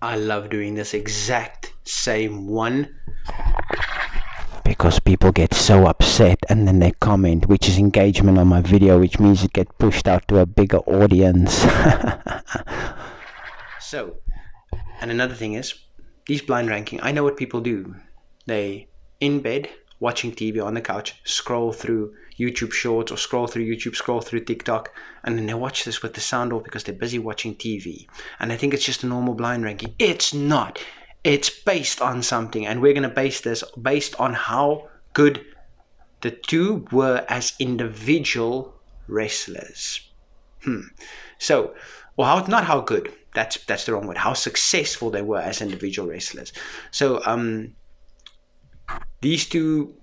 I love doing this exact same one because people get so upset and then they comment, which is engagement on my video, which means it gets pushed out to a bigger audience. So, and another thing is, these blind ranking, I know what people do. They, in bed, watching TV on the couch, scroll through YouTube Shorts or scroll through TikTok, and then they watch this with the sound off because they're busy watching TV. And I think it's just a normal blind ranking. It's not. It's based on something, and we're going to base this based on how good the two were as individual wrestlers. So, well, not how good. That's the wrong word. How successful they were as individual wrestlers. So, these two.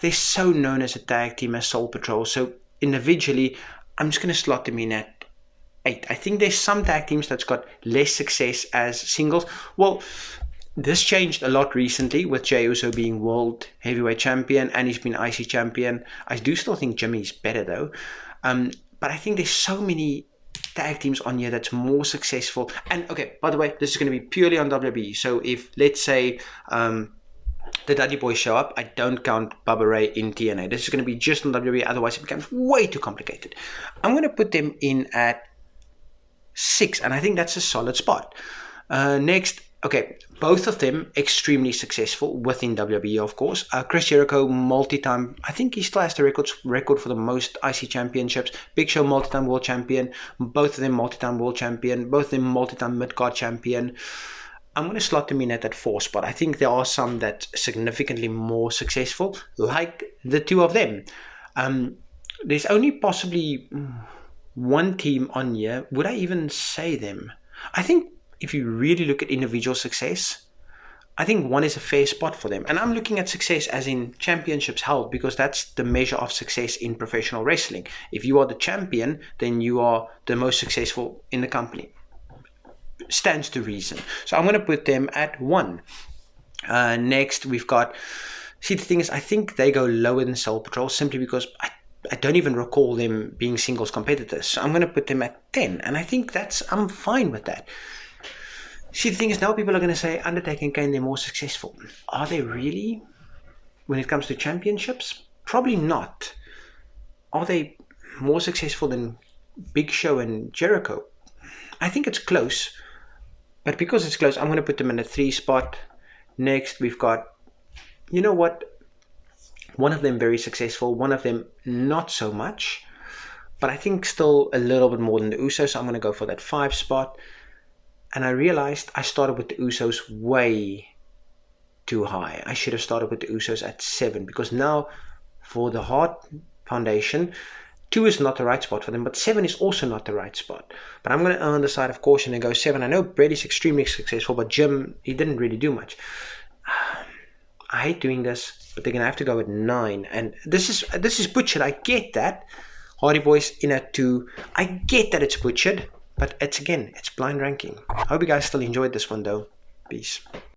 They're so known as a tag team as Soul Patrol. So individually, I'm just going to slot them in at 8. I think there's some tag teams that's got less success as singles. Well, this changed a lot recently with Jey Uso being World Heavyweight Champion and he's been IC Champion. I do still think Jimmy's better though. But I think there's so many tag teams on here that's more successful. And okay, by the way, this is going to be purely on WWE. So if, let's say, the Dudley Boys show up, I don't count Bubba Ray in TNA. This is going to be just on WWE, otherwise it becomes way too complicated. I'm going to put them in at 6, and I think that's a solid spot. Next, okay, both of them extremely successful within WWE, of course. Chris Jericho, multi-time, I think he still has the record for the most IC championships. Big Show, multi-time world champion. Both of them multi-time world champion. Both of them multi-time mid-card champion. I'm going to slot them in at that 4 spot. I think there are some that's significantly more successful, like the two of them. There's only possibly one team on here. Would I even say them? I think if you really look at individual success, I think 1 is a fair spot for them. And I'm looking at success as in championships held, because that's the measure of success in professional wrestling. If you are the champion, then you are the most successful in the company. Stands to reason. So I'm going to put them at 1. Next, we've got... See, the thing is, I think they go lower than Soul Patrol simply because I don't even recall them being singles competitors. So I'm going to put them at 10. And I think I'm fine with that. See, the thing is, now people are going to say Undertaker and Kane, they're more successful. Are they really? When it comes to championships? Probably not. Are they more successful than Big Show and Jericho? I think it's close. But because it's close, I'm going to put them in a 3 spot. Next, we've got, you know what? One of them very successful, one of them not so much. But I think still a little bit more than the Usos, so I'm going to go for that 5 spot. And I realized I started with the Usos way too high. I should have started with the Usos at 7, because now for the Hart Foundation, 2 is not the right spot for them, but 7 is also not the right spot. But I'm going to err the side of caution and go 7. I know Brady's extremely successful, but Jim, he didn't really do much. I hate doing this, but they're going to have to go at 9. And this is butchered. I get that. Hardy Boys in at 2. I get that it's butchered, but it's blind ranking. I hope you guys still enjoyed this one though. Peace.